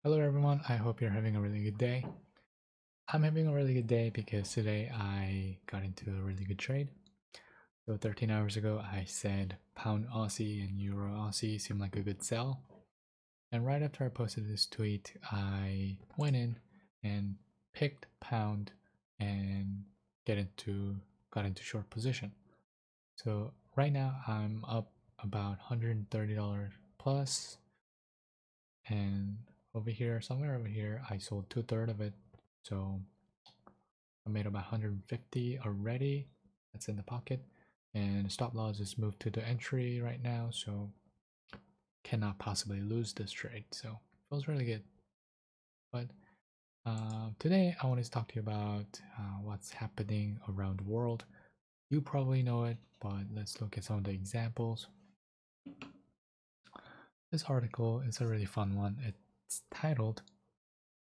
Hello everyone, I hope you're having a really good day. I'm having a really good day because today I got into a really good trade. So 13 hours ago I said pound Aussie and euro Aussie seemed like a good sell. And right after I posted this tweet, I went in and picked pound and get into got into short position. So right now I'm up about $130 plus, and somewhere over here, I sold two-thirds of it. So I made about 150 already. That's in the pocket. And stop loss is moved to the entry right now, so cannot possibly lose this trade. So feels really good. But today I wanted to talk to you about what's happening around the world. You probably know it, but let's look at some of the examples. This article is a really fun one. It's titled,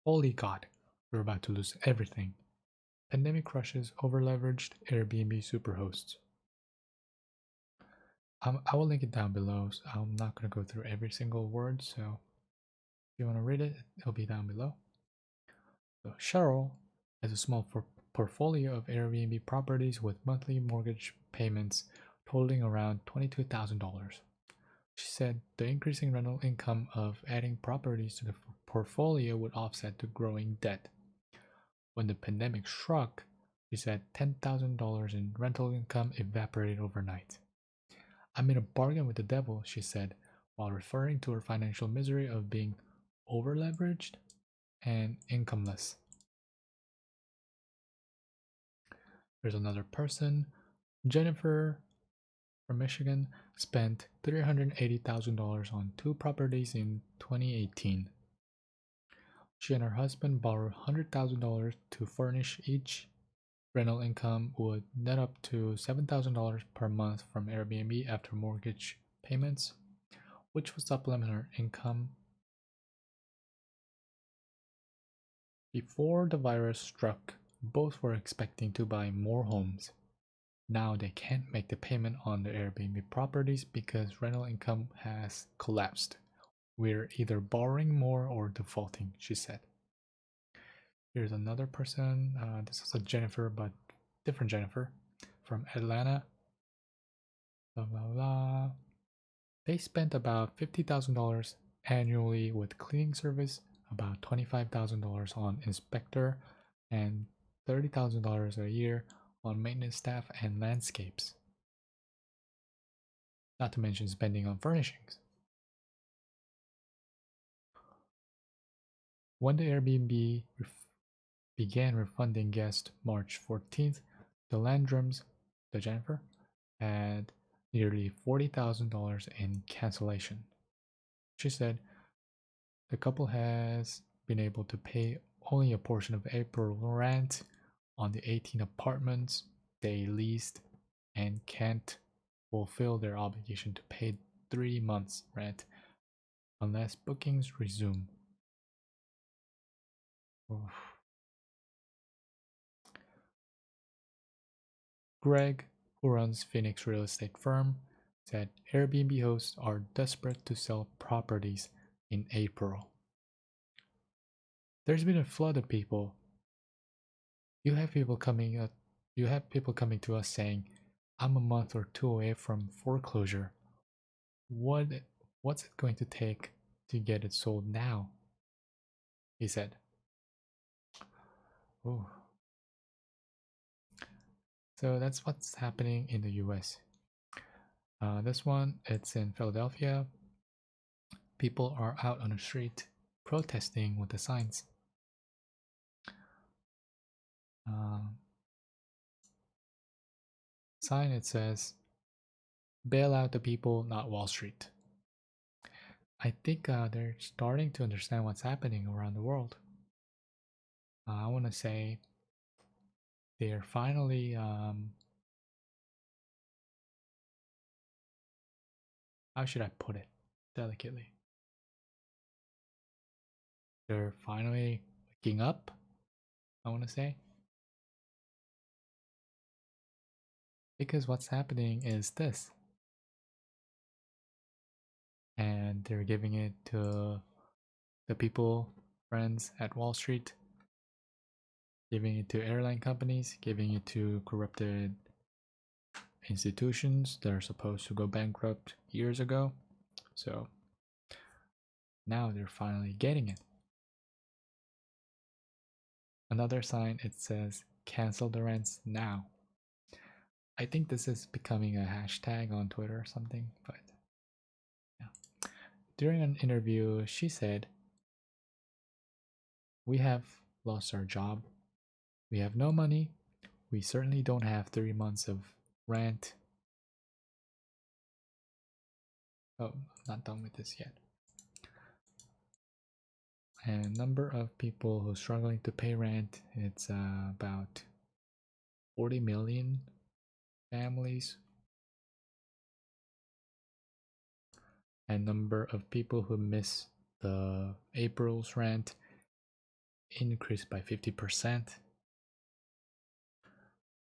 Holy God, we're about to lose everything. Pandemic crushes overleveraged Airbnb superhosts. I will link it down below. So I'm not going to go through every single word, so if you want to read it, it'll be down below. So Cheryl has a small portfolio of Airbnb properties with monthly mortgage payments totaling around $22,000. She said the increasing rental income of adding properties to the portfolio would offset the growing debt. When the pandemic struck, she said $10,000 in rental income evaporated overnight. I made a bargain with the devil, she said, while referring to her financial misery of being overleveraged and incomeless. There's another person, Jennifer from Michigan, spent $380,000 on two properties in 2018. She and her husband borrowed $100,000 to furnish each. Rental income would net up to $7,000 per month from Airbnb after mortgage payments, which would supplement her income. Before the virus struck, both were expecting to buy more homes. Now they can't make the payment on their Airbnb properties because rental income has collapsed. We're either borrowing more or defaulting, she said. Here's another person. This is a Jennifer, but different Jennifer from Atlanta. Blah, blah, blah. They spent about $50,000 annually with cleaning service, about $25,000 on inspector, and $30,000 a year on maintenance staff and landscapes. Not to mention spending on furnishings. When the Airbnb began refunding guests March 14th, the Landrums, the Jennifer, had nearly $40,000 in cancellation. She said the couple has been able to pay only a portion of April rent on the 18 apartments they leased and can't fulfill their obligation to pay 3 months' rent unless bookings resume. Oof. Greg, who runs Phoenix real estate firm, said Airbnb hosts are desperate to sell properties in April. There's been a flood of people. You have people coming to us saying, "I'm a month or two away from foreclosure. What what's it going to take to get it sold now?" He said. Oh. So that's what's happening in the US. This one, it's in Philadelphia. People are out on the street protesting with the signs. Uh, Sign, it says, "Bail out the people, not Wall Street." I think they're starting to understand what's happening around the world. I want to say they're finally, how should I put it delicately? They're finally waking up, I want to say. Because what's happening is this. And they're giving it to the people friends at Wall Street, giving it to airline companies, giving it to corrupted institutions that are supposed to go bankrupt years ago. So now they're finally getting it. Another sign, it says cancel the rents now. I think this is becoming a hashtag on Twitter or something, but yeah. During an interview, she said, "We have lost our job. We have no money. We certainly don't have 3 months of rent." Oh, I'm not done with this yet. And number of people who are struggling to pay rent, it's about 40 million families. And number of people who miss the April's rent increased by 50%.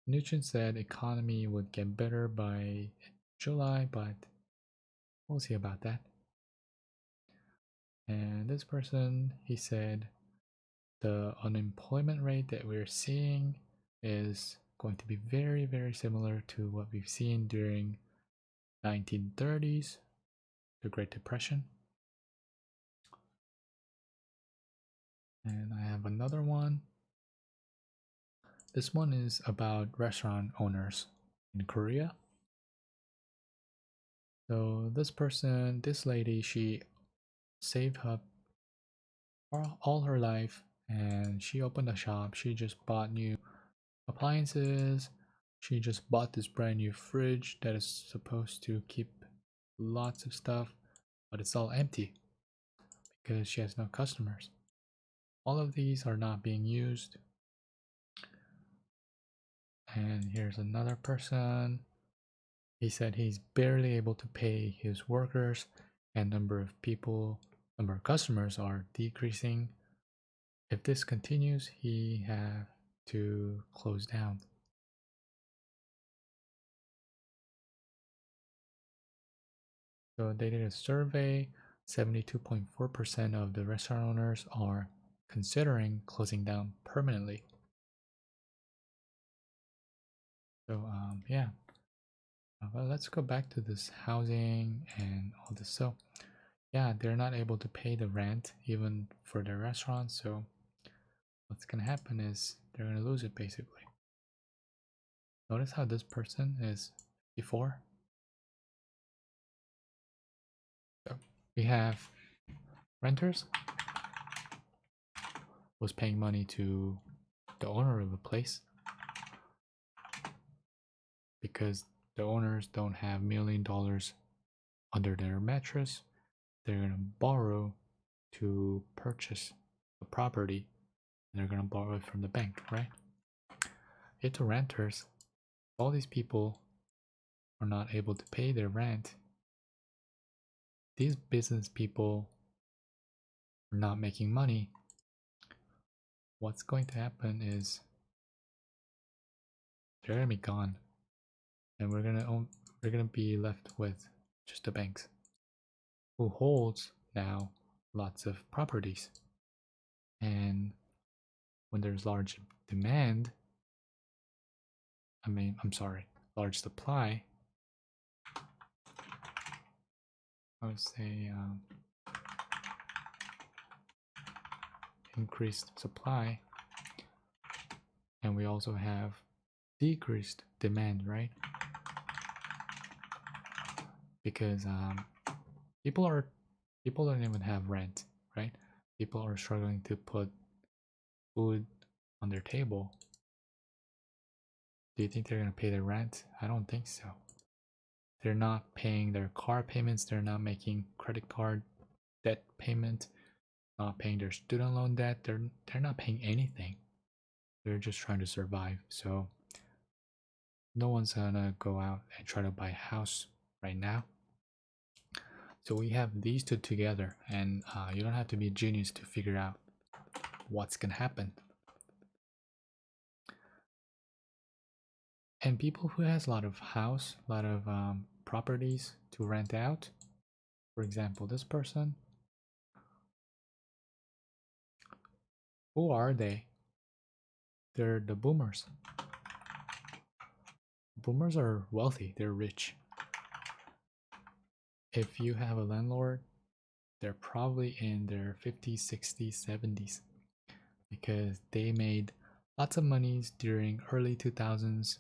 Nugent said economy would get better by July, but we'll see about that. And this person, he said the unemployment rate that we're seeing is going to be very, very similar to what we've seen during 1930s, the Great Depression. And I have another one. This one is about restaurant owners in Korea. So this person, this lady, she saved up all her life and she opened a shop. She just bought new appliances. She just bought this brand new fridge that is supposed to keep lots of stuff, but it's all empty because she has no customers. All of these are not being used. And here's another person. He said he's barely able to pay his workers, and number of customers are decreasing. If this continues, he have to close down. So they did a survey. 72.4% of the restaurant owners are considering closing down permanently. So yeah. Well, let's go back to this housing and all this. So yeah, they're not able to pay the rent even for their restaurants. So what's gonna happen is they're gonna lose it basically. Notice how this person is before. So we have renters was paying money to the owner of the place because the owners don't have $1 million under their mattress. They're gonna borrow to purchase the property. And they're gonna borrow it from the bank, right? Yet to renters, all these people are not able to pay their rent. These business people are not making money. What's going to happen is they're gonna be gone, and we're gonna be left with just the banks, who holds now lots of properties. And when there's large demand, large supply, I would say increased supply, and we also have decreased demand, right? Because people don't even have rent, right? People are struggling to put food on their table. Do you think they're gonna pay their rent? I don't think so. They're not paying their car payments. They're not making credit card debt payment. Not paying their student loan debt. They're not paying anything. They're just trying to survive. So no one's gonna go out and try to buy a house right now. So we have these two together, and you don't have to be a genius to figure out what's gonna happen. And people who has a lot of properties to rent out, for example, this person, Who are they? They're the boomers. Boomers are wealthy, they're rich. If you have a landlord, they're probably in their 50s, 60s, 70s because they made lots of monies during early 2000s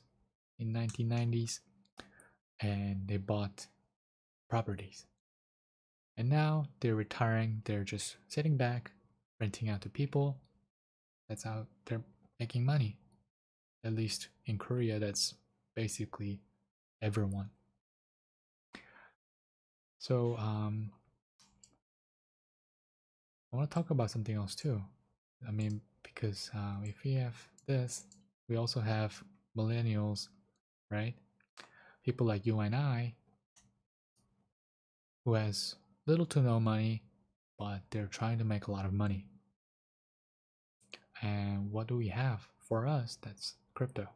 in 1990s and they bought properties. And now they're retiring, they're just sitting back, renting out to people. That's how they're making money. At least in Korea, that's basically everyone. So I want to talk about something else too. I mean, because if we have this, we also have millennials, right? People like you and I, who has little to no money, but they're trying to make a lot of money. And what do we have for us? That's crypto.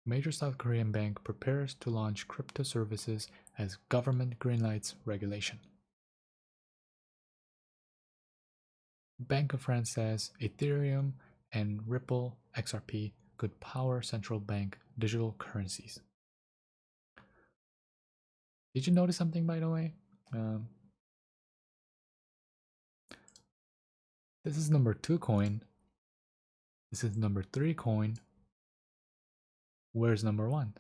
Major South Korean bank prepares to launch crypto services as government greenlights regulation. Bank of France says Ethereum and Ripple XRP could power central bank digital currencies. Did you notice something, by the way? Um, this is number 2 coin. This is number 3 coin. Where's number 1?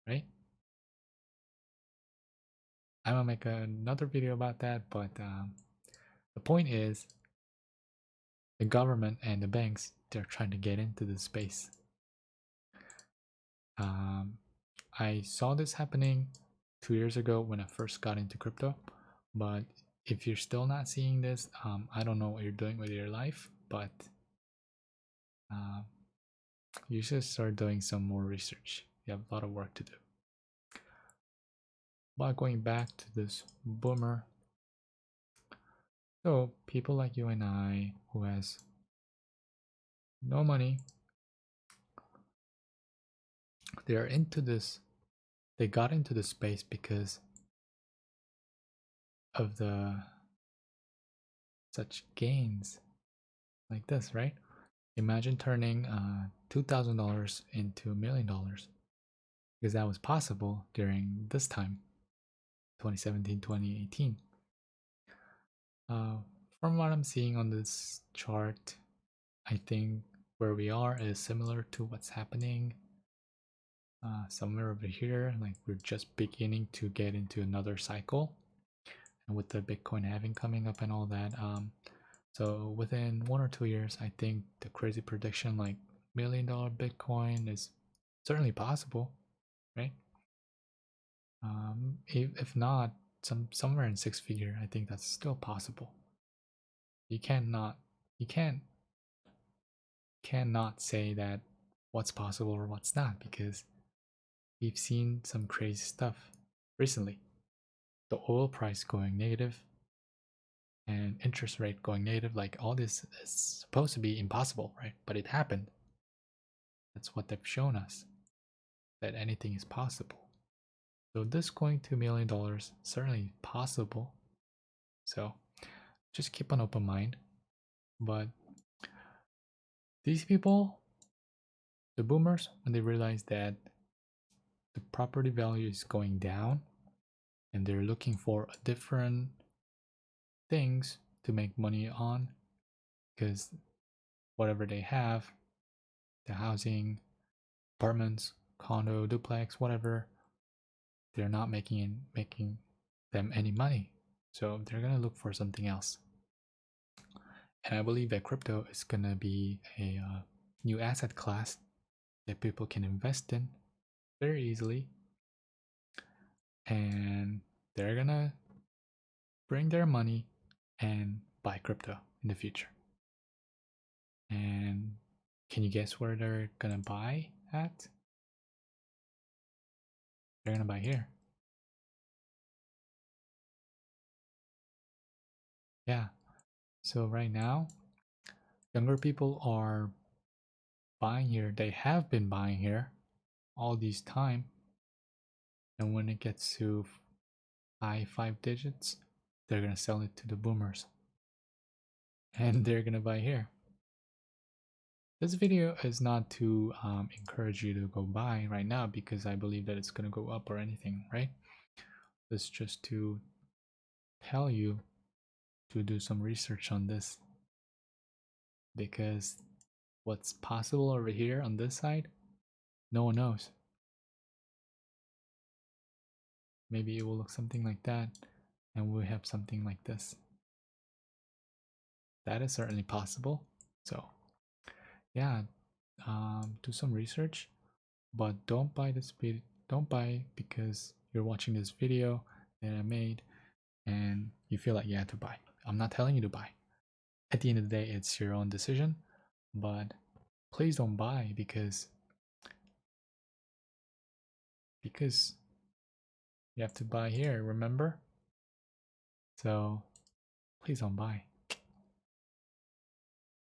Right? I'm gonna make another video about that, but the point is the government and the banks, they're trying to get into this space. I saw this happening 2 years ago when I first got into crypto, but if you're still not seeing this, I don't know what you're doing with your life, but uh, you should start doing some more research. You have a lot of work to do. But going back to this boomer, so people like you and I who has no money, they're into this. They got into the space because of the such gains like this, right? Imagine turning $2,000 into $1,000,000 because that was possible during this time, 2017, 2018. From what I'm seeing on this chart, I think where we are is similar to what's happening somewhere over here. Like we're just beginning to get into another cycle, and with the Bitcoin halving coming up and all that, so within 1 or 2 years, I think the crazy prediction like $1,000,000 Bitcoin is certainly possible, right? If not, somewhere in 6 figure, I think that's still possible. You cannot say that what's possible or what's not because we've seen some crazy stuff recently. The oil price going negative and interest rate going negative, like all this is supposed to be impossible, right? But it happened. That's what they've shown us, that anything is possible. So this going to $1,000,000 certainly possible. So just keep an open mind. But these people, the boomers, when they realize that the property value is going down and they're looking for different things to make money on because whatever they have, the housing, apartments, condo, duplex, whatever, they're not making them any money. So they're gonna look for something else. And I believe that crypto is gonna be a new asset class that people can invest in very easily, and they're gonna bring their money and buy crypto in the future. And can you guess where they're gonna buy at? They're gonna buy here. Yeah. So right now, younger people are buying here. They have been buying here all this time. And when it gets to high 5 digits, they're gonna sell it to the boomers. and they're gonna buy here. This video is not to encourage you to go buy right now because I believe that it's gonna go up or anything, right? It's just to tell you to do some research on this because what's possible over here on this side, no one knows. Maybe it will look something like that, and we'll have something like this. That is certainly possible. So, yeah, do some research, but don't buy this video. Don't buy because you're watching this video that I made and you feel like you have to buy. I'm not telling you to buy. At the end of the day, it's your own decision, but please don't buy because you have to buy here, remember? So please don't buy.